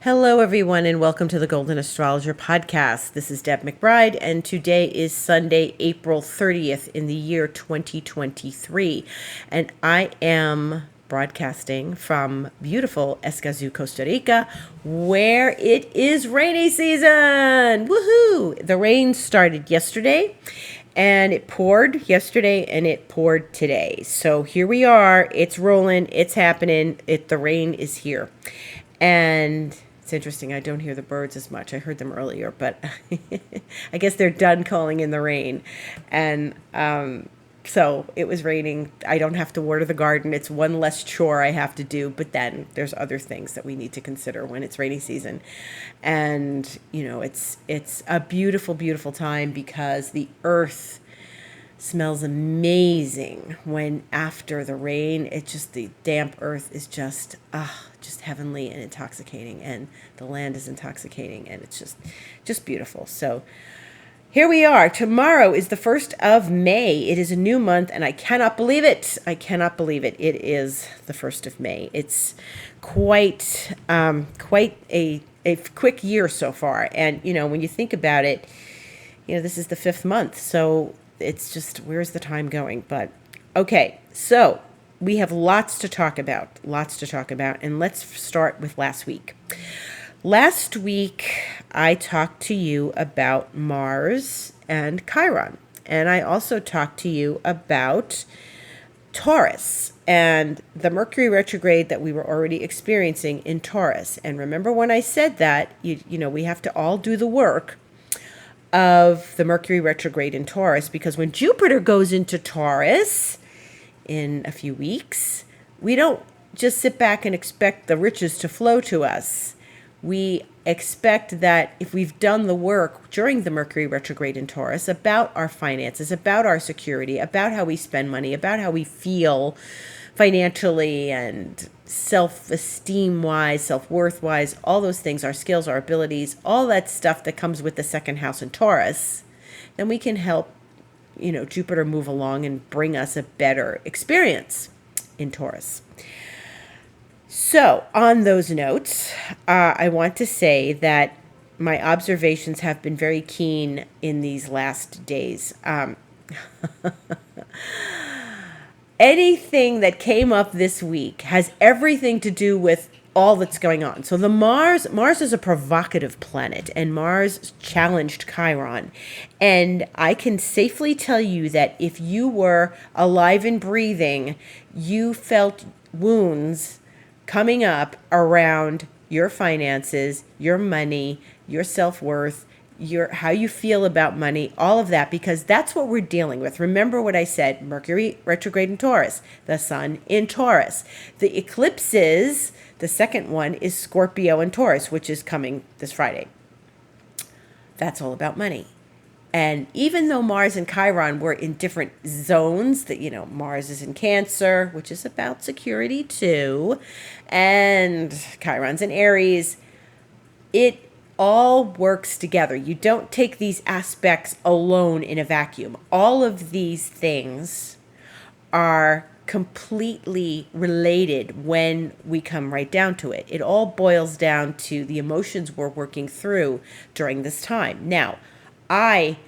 Hello, everyone, and welcome to the Golden Astrologer Podcast. This is Deb McBride, and today is Sunday, April 30th in the year 2023. And I am broadcasting from beautiful Escazú, Costa Rica, where it is rainy season. Woohoo! The rain started yesterday, and it poured yesterday, and it poured today. So here we are. It's rolling. It's happening. The rain is here. And it's interesting. I don't hear the birds as much. I heard them earlier, but I guess they're done calling in the rain. And so it was raining. I don't have to water the garden. It's one less chore I have to do. But then there's other things that we need to consider when it's rainy season. And, you know, it's a beautiful, beautiful time because the earth smells amazing when after the rain. The damp earth is just heavenly and intoxicating, and the land is intoxicating, and it's just beautiful. So here we are. Tomorrow is the 1st of May. It is a new month, and I cannot believe it. It is the 1st of May. It's quite a quick year so far. And, you know, when you think about it, you know, this is the 5th month. So it's just, where's the time going? But okay, so we have lots to talk about, and let's start with last week. Last week, I talked to you about Mars and Chiron, and I also talked to you about Taurus and the Mercury retrograde that we were already experiencing in Taurus. And remember when I said that, you know, we have to all do the work of the Mercury retrograde in Taurus, because when Jupiter goes into Taurus in a few weeks, we don't just sit back and expect the riches to flow to us. We expect that if we've done the work during the Mercury retrograde in Taurus about our finances, about our security, about how we spend money, about how we feel financially and self-esteem wise, self-worth wise, all those things, our skills, our abilities, all that stuff that comes with the second house in Taurus, then we can help, you know, Jupiter move along and bring us a better experience in Taurus. So on those notes, I want to say that my observations have been very keen in these last days. Anything that came up this week has everything to do with all that's going on. So Mars is a provocative planet, and Mars challenged Chiron. And I can safely tell you that if you were alive and breathing, you felt wounds coming up around your finances, your money, your self-worth, how you feel about money, all of that, because that's what we're dealing with. Remember what I said, Mercury retrograde in Taurus, the sun in Taurus. The eclipses, the second one is Scorpio and Taurus, which is coming this Friday. That's all about money. And even though Mars and Chiron were in different zones, that, you know, Mars is in Cancer, which is about security too, and Chiron's in Aries, it all works together. You don't take these aspects alone in a vacuum. All of these things are completely related when we come right down to it. It all boils down to the emotions we're working through during this time. Now, I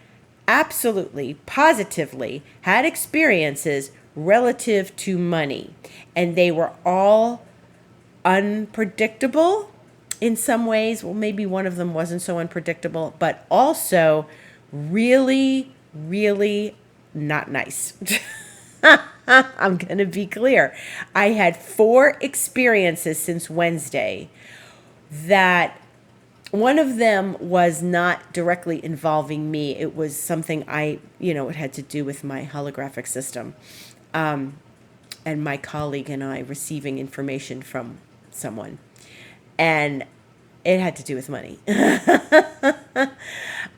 absolutely, positively had experiences relative to money, and they were all unpredictable in some ways. Well, maybe one of them wasn't so unpredictable, but also really, really not nice. I'm going to be clear. I had 4 experiences since Wednesday that one of them was not directly involving me. It was something it had to do with my holographic system, and my colleague and I receiving information from someone. And it had to do with money.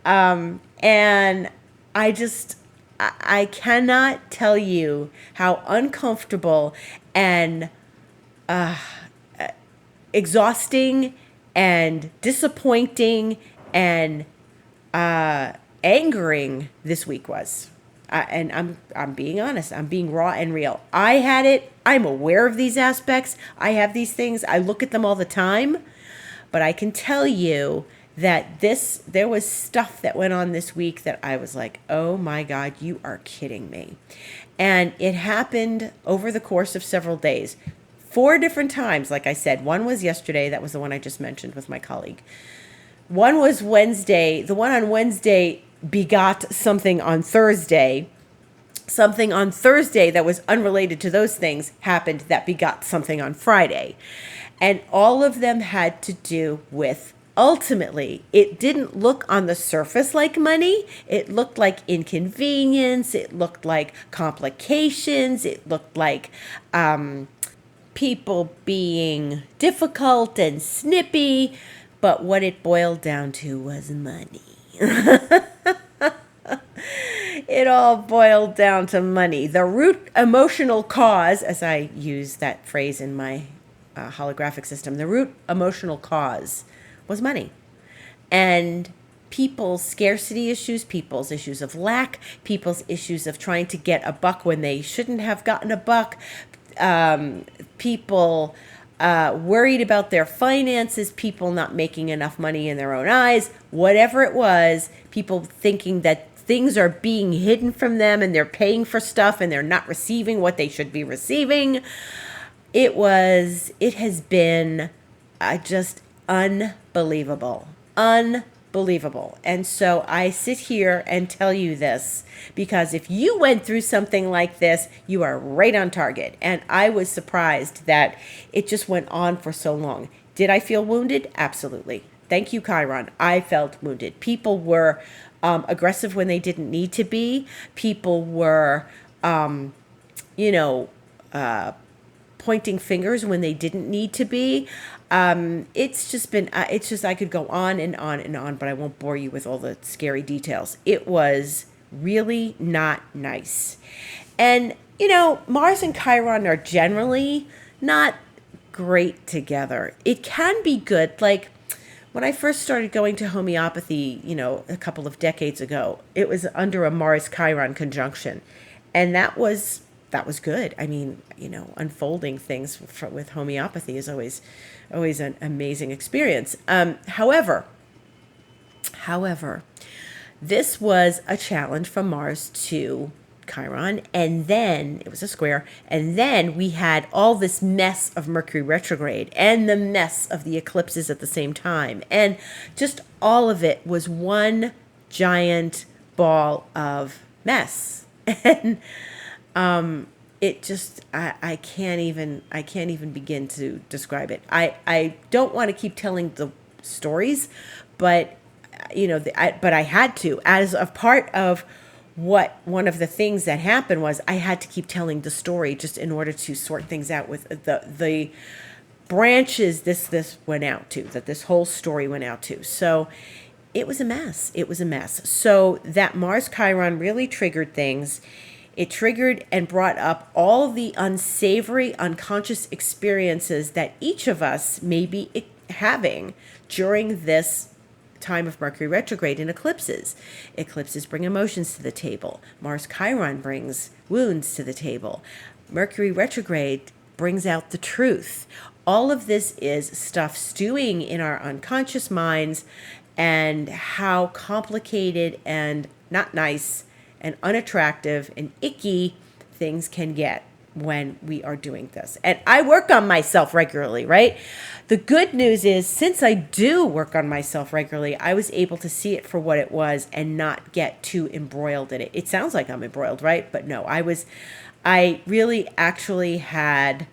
And I cannot tell you how uncomfortable and exhausting and disappointing and angering this week was. And I'm being honest. I'm being raw and real. I had it. I'm aware of these aspects. I have these things. I look at them all the time. But I can tell you that there was stuff that went on this week that I was like, oh my God, you are kidding me. And it happened over the course of several days. 4 different times, like I said. One was yesterday. That was the one I just mentioned with my colleague. One was Wednesday. The one on Wednesday begot something on Thursday. Something on Thursday that was unrelated to those things happened that begot something on Friday. And all of them had to do with, ultimately, it didn't look on the surface like money. It looked like inconvenience. It looked like complications. It looked like people being difficult and snippy. But what it boiled down to was money. It all boiled down to money. The root emotional cause, as I use that phrase in my holographic system, the root emotional cause was money. And people's scarcity issues, people's issues of lack, people's issues of trying to get a buck when they shouldn't have gotten a buck, people worried about their finances, people not making enough money in their own eyes, whatever it was, people thinking that things are being hidden from them and they're paying for stuff and they're not receiving what they should be receiving. It has been just unbelievable. Unbelievable. And so I sit here and tell you this because if you went through something like this, you are right on target. And I was surprised that it just went on for so long. Did I feel wounded? Absolutely. Thank you, Chiron. I felt wounded. People were aggressive when they didn't need to be. People were, pointing fingers when they didn't need to be. It's just, I could go on and on and on, but I won't bore you with all the scary details. It was really not nice. And, Mars and Chiron are generally not great together. It can be good. Like when I first started going to homeopathy, a couple of decades ago, it was under a Mars-Chiron conjunction. And that was good. I mean, unfolding things with homeopathy is always an amazing experience. However, this was a challenge from Mars to Chiron, and then it was a square, and then we had all this mess of Mercury retrograde and the mess of the eclipses at the same time, and just all of it was one giant ball of mess. And it just, I can't even begin to describe it. I don't want to keep telling the stories, but but I had to, as a part of one of the things that happened was I had to keep telling the story just in order to sort things out with the branches this went out to, that this whole story went out to. So it was a mess. So that Mars Chiron really triggered things. It triggered and brought up all the unsavory, unconscious experiences that each of us may be having during this time of Mercury retrograde and eclipses. Eclipses bring emotions to the table. Mars Chiron brings wounds to the table. Mercury retrograde brings out the truth. All of this is stuff stewing in our unconscious minds, and how complicated and not nice and unattractive and icky things can get when we are doing this. And I work on myself regularly, right? The good news is, since I do work on myself regularly, I was able to see it for what it was and not get too embroiled in it. It sounds like I'm embroiled, right? But no, I really actually had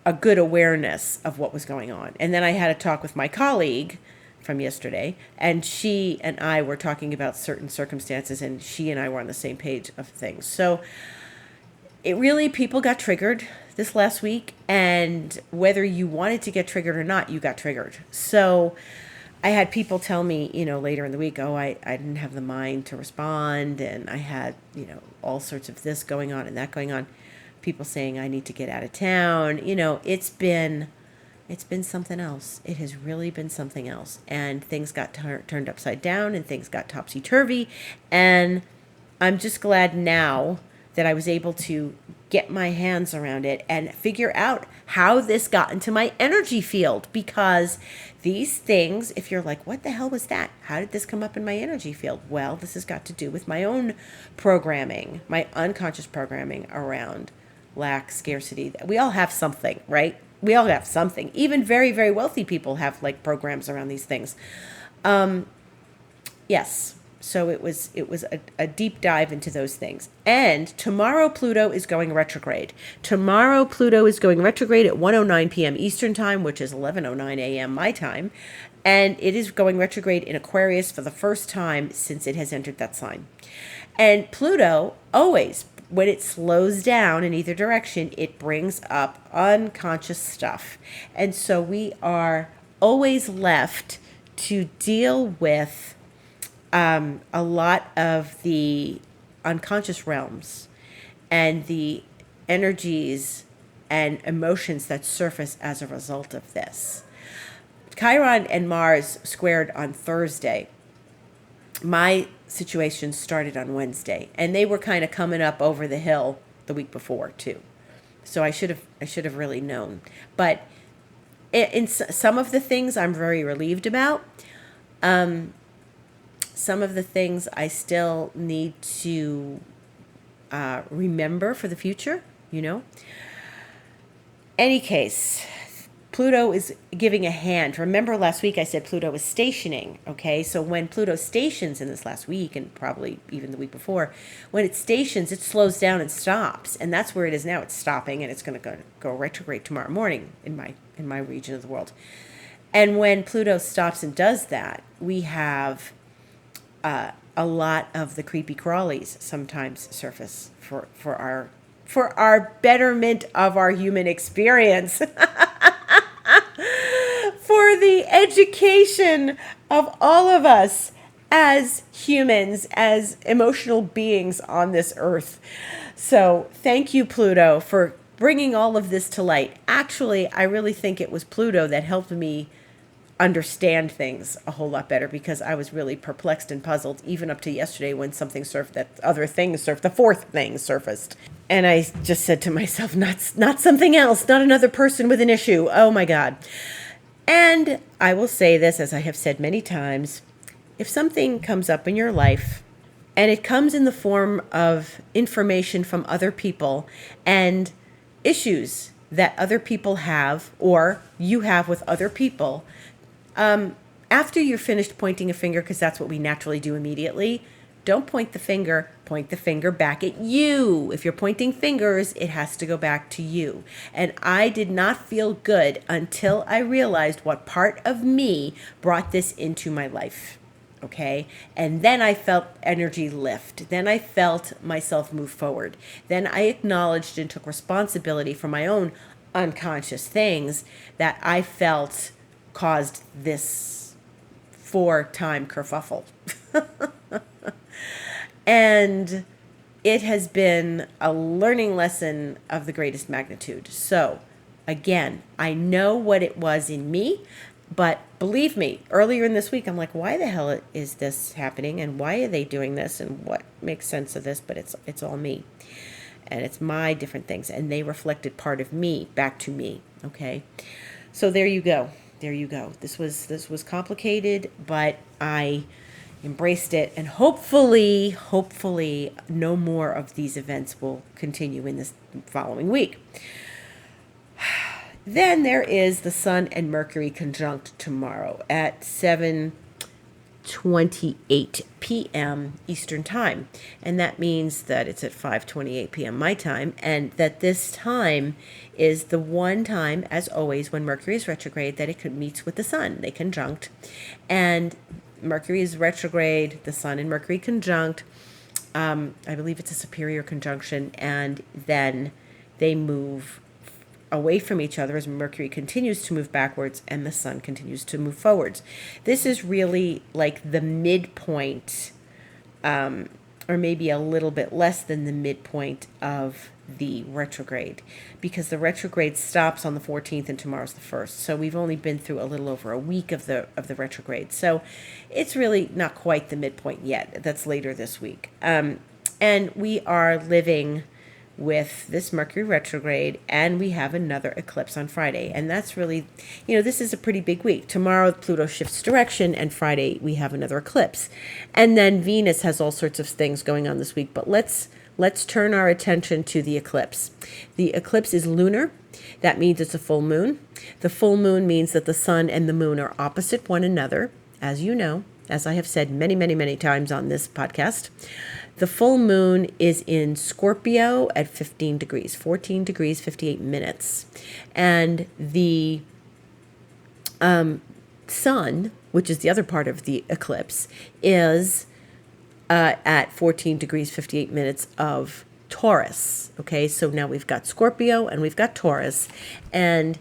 a good awareness of what was going on. And then I had a talk with my colleague from yesterday, and she and I were talking about certain circumstances, and she and I were on the same page of things. So it really, people got triggered this last week, and whether you wanted to get triggered or not, you got triggered. So I had people tell me, later in the week, I didn't have the mind to respond, and I had, all sorts of this going on and that going on. People saying I need to get out of town. It's been something else. It has really been something else. And things got turned upside down, and things got topsy-turvy. And I'm just glad now that I was able to get my hands around it and figure out how this got into my energy field. Because these things, if you're like, what the hell was that? How did this come up in my energy field? Well, this has got to do with my own programming, my unconscious programming around lack, scarcity. We all have something, right? We all have something. Even very, very wealthy people have like programs around these things. Yes. So it was a deep dive into those things. And tomorrow Pluto is going retrograde. Tomorrow Pluto is going retrograde at 1:09 p.m. Eastern time, which is 11:09 a.m. my time. And it is going retrograde in Aquarius for the first time since it has entered that sign. And Pluto always, when it slows down in either direction, it brings up unconscious stuff. And so we are always left to deal with a lot of the unconscious realms and the energies and emotions that surface as a result of this. Chiron and Mars squared on Thursday. My situation started on Wednesday, and they were kind of coming up over the hill the week before too. So I should have really known. But in some of the things I'm very relieved about. Some of the things I still need to remember for the future, Any case, Pluto is giving a hand. Remember last week I said Pluto was stationing, okay? So when Pluto stations in this last week, and probably even the week before, when it stations, it slows down and stops. And that's where it is now. It's stopping, and it's going to go retrograde tomorrow morning in my region of the world. And when Pluto stops and does that, we have a lot of the creepy crawlies sometimes surface for our betterment of our human experience, for the education of all of us as humans, as emotional beings on this earth. So thank you, Pluto, for bringing all of this to light. Actually, I really think it was Pluto that helped me understand things a whole lot better, because I was really perplexed and puzzled even up to yesterday when something surfaced, that other thing surfaced, the fourth thing surfaced. And I just said to myself, not something else, not another person with an issue. Oh my God. And I will say this, as I have said many times, if something comes up in your life and it comes in the form of information from other people and issues that other people have or you have with other people, after you're finished pointing a finger, because that's what we naturally do immediately, don't point the finger back at you. If you're pointing fingers, it has to go back to you. And I did not feel good until I realized what part of me brought this into my life. Okay? And then I felt energy lift. Then I felt myself move forward. Then I acknowledged and took responsibility for my own unconscious things that I felt caused this 4-time kerfuffle. And it has been a learning lesson of the greatest magnitude. So, again, I know what it was in me, but believe me, earlier in this week, I'm like, why the hell is this happening? And why are they doing this? And what makes sense of this? But it's all me. And it's my different things. And they reflected part of me back to me. Okay? So there you go. There you go. This was complicated, but I embraced it, and hopefully no more of these events will continue in this following week. Then there is the Sun and Mercury conjunct tomorrow at 7:28 p.m. Eastern time, and that means that it's at 5:28 p.m. my time, and that this time is the one time, as always, when Mercury is retrograde, that it meets with the Sun. They conjunct, and Mercury is retrograde, the Sun and Mercury conjunct. I believe it's a superior conjunction, and then they move away from each other as Mercury continues to move backwards and the Sun continues to move forwards. This is really like the midpoint, or maybe a little bit less than the midpoint of the retrograde, because the retrograde stops on the 14th and tomorrow's the 1st. So we've only been through a little over a week of the retrograde. So it's really not quite the midpoint yet. That's later this week. And we are living with this Mercury retrograde, and we have another eclipse on Friday. And that's really, this is a pretty big week. Tomorrow, Pluto shifts direction, and Friday, we have another eclipse. And then Venus has all sorts of things going on this week. But let's turn our attention to the eclipse. The eclipse is lunar. That means it's a full moon. The full moon means that the sun and the moon are opposite one another, as you know, as I have said many, many, many times on this podcast. The full moon is in Scorpio at 15 degrees, 14 degrees, 58 minutes. And the sun, which is the other part of the eclipse, is at 14 degrees, 58 minutes of Taurus. Okay, so now we've got Scorpio and we've got Taurus. And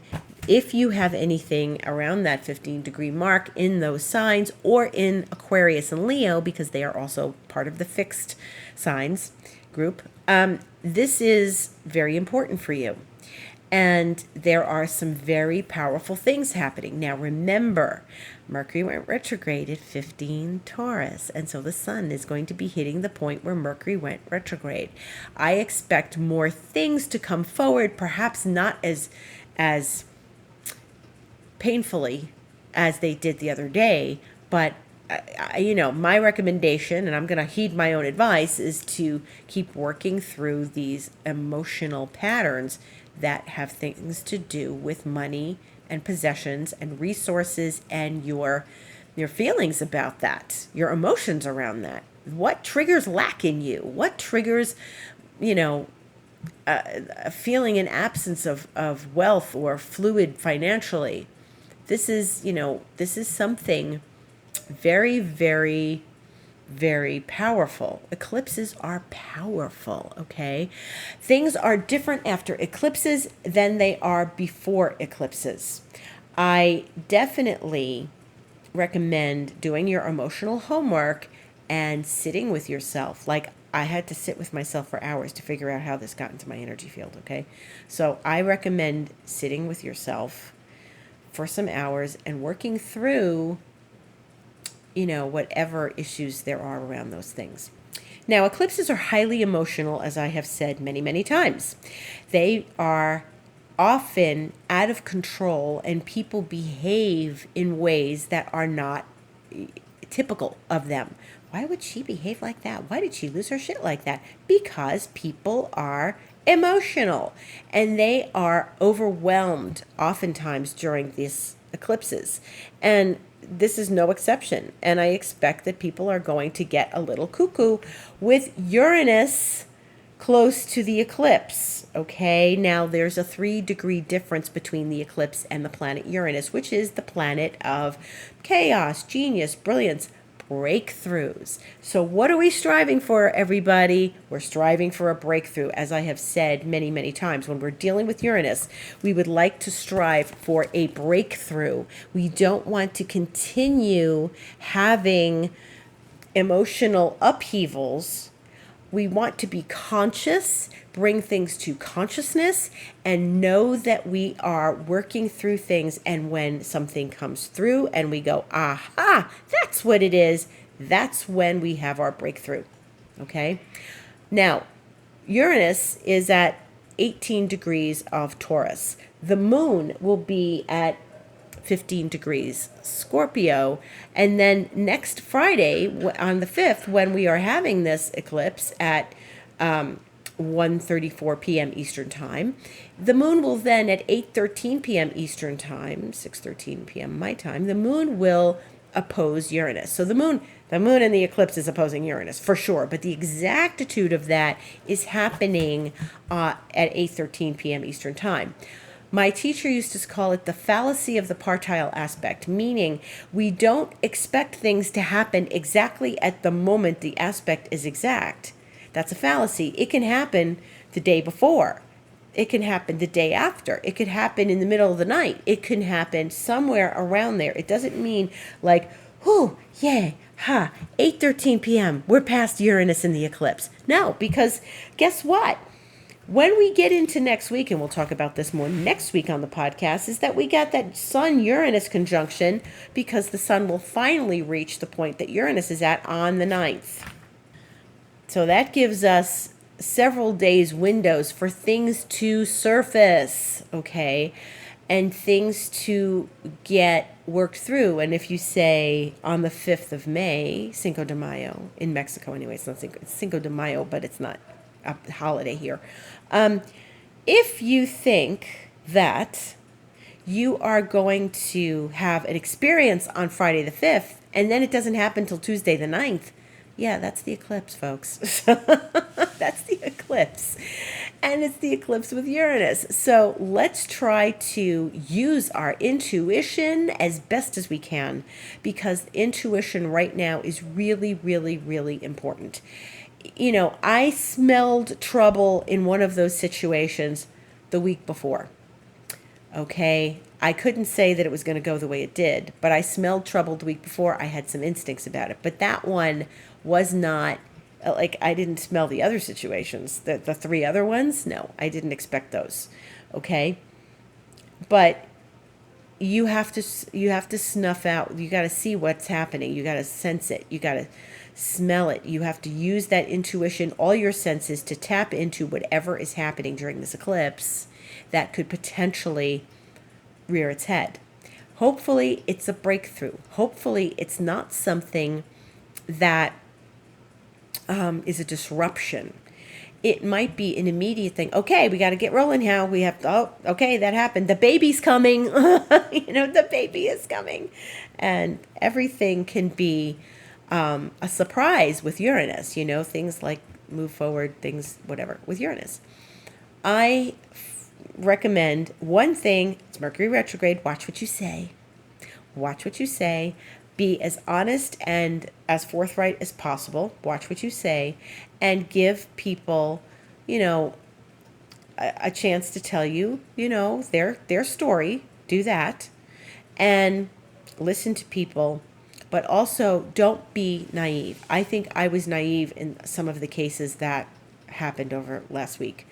if you have anything around that 15 degree mark in those signs, or in Aquarius and Leo, because they are also part of the fixed signs group, this is very important for you. And there are some very powerful things happening. Now remember, Mercury went retrograde at 15 Taurus, and so the sun is going to be hitting the point where Mercury went retrograde. I expect more things to come forward, perhaps not as painfully as they did the other day, but my recommendation, and I'm going to heed my own advice, is to keep working through these emotional patterns that have things to do with money and possessions and resources, and your feelings about that, your emotions around that. What triggers lack in you? What triggers, a feeling an absence of wealth or fluid financially? This is something very, very, very powerful. Eclipses are powerful, okay? Things are different after eclipses than they are before eclipses. I definitely recommend doing your emotional homework and sitting with yourself. Like, I had to sit with myself for hours to figure out how this got into my energy field, okay? So I recommend sitting with yourself for some hours and working through whatever issues there are around those things. Now, eclipses are highly emotional, as I have said many, many times. They are often out of control, and people behave in ways that are not typical of them. Why would she behave like that? Why did she lose her shit like that? Because people are emotional, and they are overwhelmed oftentimes during these eclipses. And this is no exception. And I expect that people are going to get a little cuckoo with Uranus close to the eclipse. Okay, now there's a 3-degree difference between the eclipse and the planet Uranus, which is the planet of chaos, genius, brilliance, breakthroughs. So what are we striving for, everybody? We're striving for a breakthrough. As I have said many, many times, when we're dealing with Uranus, we would like to strive for a breakthrough. We don't want to continue having emotional upheavals. We want to be conscious, bring things to consciousness, and know that we are working through things. And when something comes through and we go, aha, that's what it is, that's when we have our breakthrough. Okay? Now, Uranus is at 18 degrees of Taurus. The moon will be at 15 degrees Scorpio. And then next Friday, on the 5th, when we are having this eclipse at 1:34 p.m. Eastern Time, the moon will then at 8:13 p.m. Eastern Time, 6:13 p.m. my time, the moon will oppose Uranus. So the moon and the eclipse is opposing Uranus for sure, but the exactitude of that is happening at 8:13 p.m. Eastern Time. My teacher used to call it the fallacy of the partile aspect, meaning we don't expect things to happen exactly at the moment the aspect is exact. That's a fallacy. It can happen the day before. It can happen the day after. It could happen in the middle of the night. It can happen somewhere around there. It doesn't mean like, whoo, yeah, 8:13 p.m. We're past Uranus in the eclipse. No, because guess what? When we get into next week, and we'll talk about this more next week on the podcast, is that we got that Sun-Uranus conjunction, because the sun will finally reach the point that Uranus is at on the 9th. So that gives us several days windows for things to surface, okay, and things to get worked through. And if you say on the 5th of May, Cinco de Mayo, in Mexico anyway, it's not Cinco, it's Cinco de Mayo, but it's not a holiday here. If you think that you are going to have an experience on Friday the 5th, and then it doesn't happen until Tuesday the 9th, yeah, that's the eclipse, folks. That's the eclipse. And it's the eclipse with Uranus. So let's try to use our intuition as best as we can, because intuition right now is really, really, really important. You know, I smelled trouble in one of those situations the week before. Okay, I couldn't say that it was going to go the way it did, but I smelled trouble the week before. I had some instincts about it, but that one was not like, I didn't smell the other situations. The three other ones, no, I didn't expect those. Okay, but you have to snuff out. You got to see what's happening. You got to sense it. You got to smell it. You have to use that intuition, all your senses, to tap into whatever is happening during this eclipse that could potentially rear its head. Hopefully it's a breakthrough. Hopefully it's not something that is a disruption. It might be an immediate thing. Okay, we got to get rolling now. We have to, oh, okay, that happened. The baby's coming. The baby is coming. And everything can be a surprise with Uranus, things like move forward, things, whatever, with Uranus. I recommend one thing. It's Mercury retrograde. Watch what you say. Watch what you say. Be as honest and as forthright as possible. Watch what you say, and give people, a chance to tell you, their story. Do that, and listen to people, but also don't be naive. I think I was naive in some of the cases that happened over last week.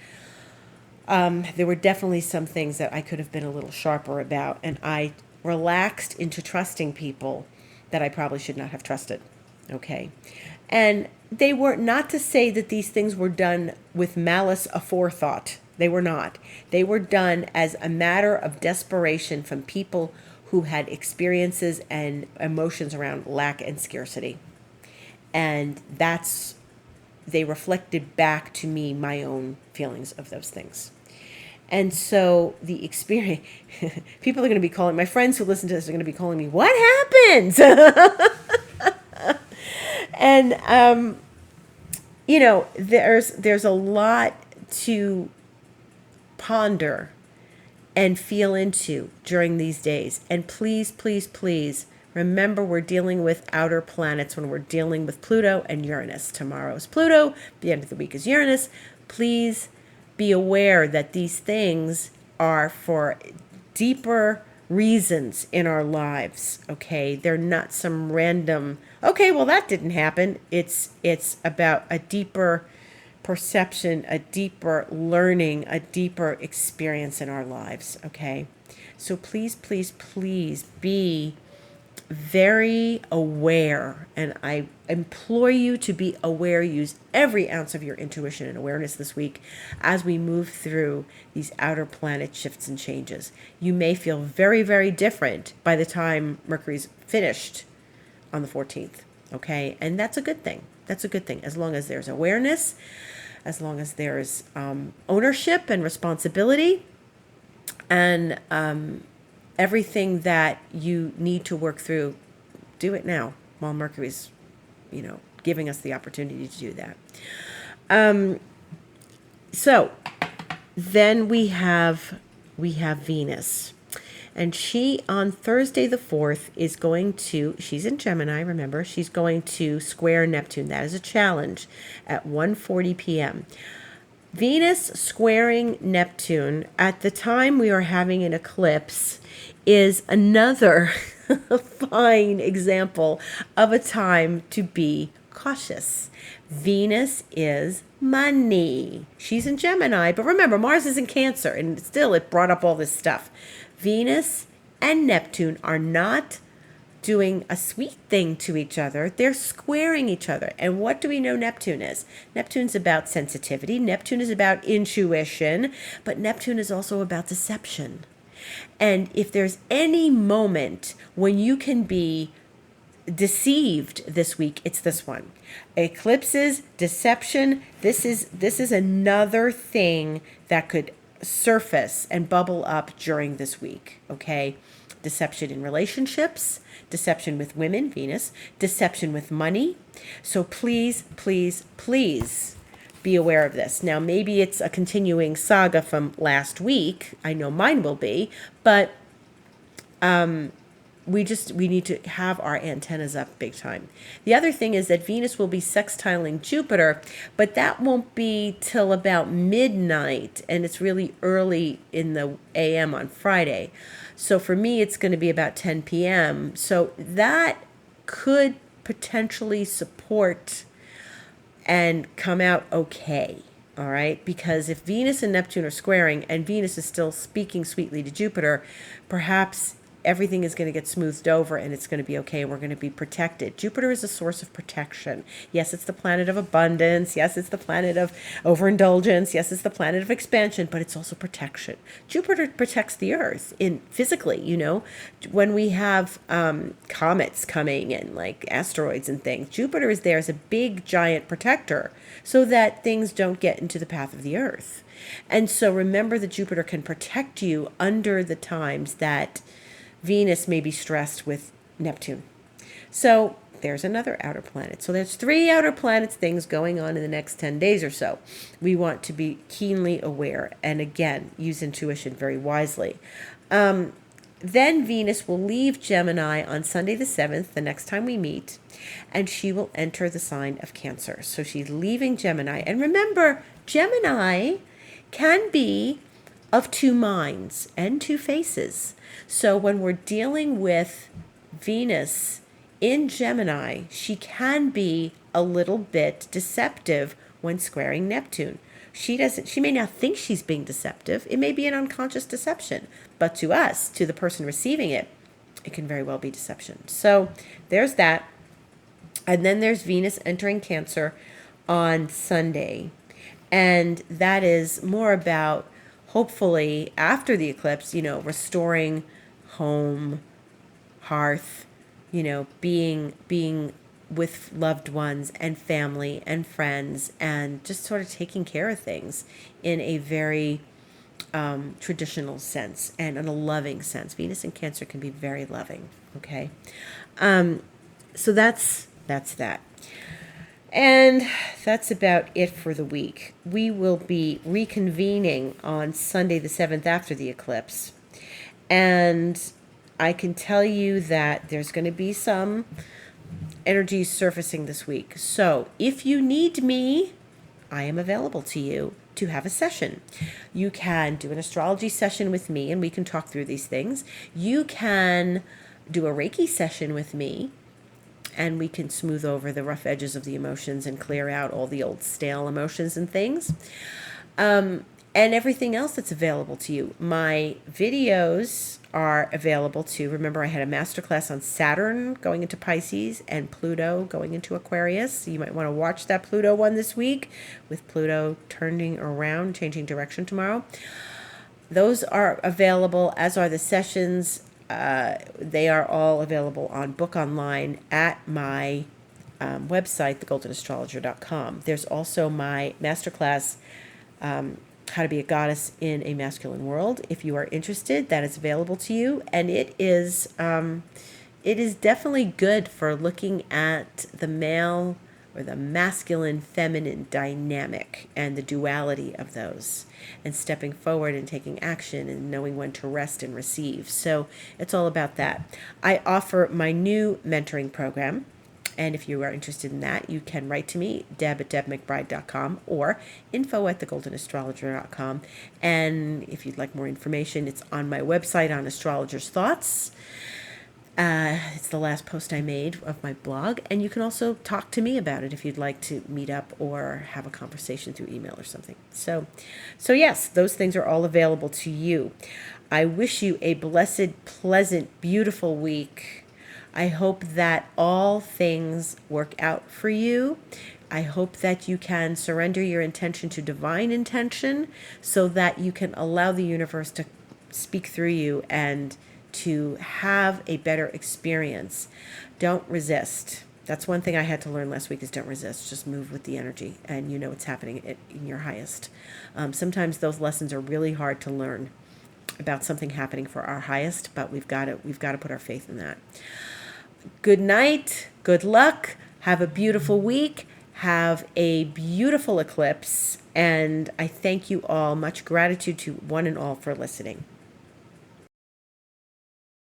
There were definitely some things that I could have been a little sharper about, and I relaxed into trusting people that I probably should not have trusted. Okay. And they were not to say that these things were done with malice aforethought. They were not. They were done as a matter of desperation from people who had experiences and emotions around lack and scarcity. And they reflected back to me my own feelings of those things. And so the experience, people are going to be calling, my friends who listen to this are going to be calling me, what happened? And, there's a lot to ponder and feel into during these days. And please, please, please remember, we're dealing with outer planets when we're dealing with Pluto and Uranus. Tomorrow's Pluto, the end of the week is Uranus. Please be aware that these things are for deeper reasons in our lives, okay? They're not some random, okay, well, that didn't happen. It's about a deeper perception, a deeper learning, a deeper experience in our lives, okay? So please, please, please be very aware, and I implore you to be aware. Use every ounce of your intuition and awareness this week as we move through these outer planet shifts and changes. You may feel very, very different by the time Mercury's finished on the 14th, okay? And that's a good thing. That's a good thing, as long as there's awareness, as long as there's ownership and responsibility, and everything that you need to work through, do it now while Mercury's, giving us the opportunity to do that. So then we have Venus, and she on Thursday the 4th is she's in Gemini, remember, she's going to square Neptune. That is a challenge at 1:40 p.m. Venus squaring Neptune at the time we are having an eclipse is another fine example of a time to be cautious. Venus is money. She's in Gemini, but remember, Mars is in Cancer, and still it brought up all this stuff. Venus and Neptune are not doing a sweet thing to each other. They're squaring each other. And what do we know Neptune is? Neptune's about sensitivity. Neptune is about intuition, but Neptune is also about deception. And if there's any moment when you can be deceived this week, it's this one. Eclipses, deception. This is another thing that could surface and bubble up during this week. Okay, deception in relationships, deception with women, Venus, deception with money. So please, please, please be aware of this. Now, maybe it's a continuing saga from last week. I know mine will be, but we need to have our antennas up big time. The other thing is that Venus will be sextiling Jupiter, but that won't be till about midnight, and it's really early in the AM on Friday. So for me, it's going to be about 10 p.m. So that could potentially support and come out okay. All right, because if Venus and Neptune are squaring and Venus is still speaking sweetly to Jupiter, perhaps everything is going to get smoothed over and it's going to be okay and we're going to be protected. Jupiter is a source of protection. Yes, it's the planet of abundance. Yes, it's the planet of overindulgence. Yes, it's the planet of expansion, but it's also protection. Jupiter protects the Earth in physically, when we have comets coming and like asteroids and things. Jupiter is there as a big giant protector so that things don't get into the path of the Earth. And so remember that Jupiter can protect you under the times that Venus may be stressed with Neptune. So there's another outer planet. So there's 3 outer planets things going on in the next 10 days or so. We want to be keenly aware and, again, use intuition very wisely. Then Venus will leave Gemini on Sunday the 7th, the next time we meet, and she will enter the sign of Cancer. So she's leaving Gemini. And remember, Gemini can be of 2 minds and 2 faces. So when we're dealing with Venus in Gemini, she can be a little bit deceptive when squaring Neptune. She may not think she's being deceptive. It may be an unconscious deception, but to us, to the person receiving it, it can very well be deception. So there's that. And then there's Venus entering Cancer on Sunday. And that is more about, hopefully, after the eclipse, restoring home, hearth, being with loved ones and family and friends and just sort of taking care of things in a very traditional sense and in a loving sense. Venus in Cancer can be very loving, okay? So that's that. And that's about it for the week. We will be reconvening on Sunday the 7th after the eclipse. And I can tell you that there's going to be some energy surfacing this week. So if you need me, I am available to you to have a session. You can do an astrology session with me and we can talk through these things. You can do a Reiki session with me and we can smooth over the rough edges of the emotions and clear out all the old stale emotions and things. And everything else that's available to you. My videos are available too. Remember, I had a masterclass on Saturn going into Pisces and Pluto going into Aquarius. You might want to watch that Pluto one this week with Pluto turning around, changing direction tomorrow. Those are available, as are the sessions. They are all available on Book Online at my website, thegoldenastrologer.com. There's also my masterclass, How to Be a Goddess in a Masculine World. If you are interested, that is available to you. And it is definitely good for looking at the male or the masculine feminine dynamic and the duality of those and stepping forward and taking action and knowing when to rest and receive. So it's all about that. I offer my new mentoring program. And if you are interested in that, you can write to me, deb@debmcbride.com or info@thegoldenastrologer.com. And if you'd like more information, it's on my website on Astrologer's Thoughts. It's the last post I made of my blog. And you can also talk to me about it if you'd like to meet up or have a conversation through email or something. So yes, those things are all available to you. I wish you a blessed, pleasant, beautiful week. I hope that all things work out for you. I hope that you can surrender your intention to divine intention so that you can allow the universe to speak through you and to have a better experience. Don't resist. That's one thing I had to learn last week is don't resist. Just move with the energy and you know what's happening in your highest. Sometimes those lessons are really hard to learn about something happening for our highest, but we've got to put our faith in that. Good night. Good luck. Have a beautiful week. Have a beautiful eclipse. And I thank you all. Much gratitude to one and all for listening.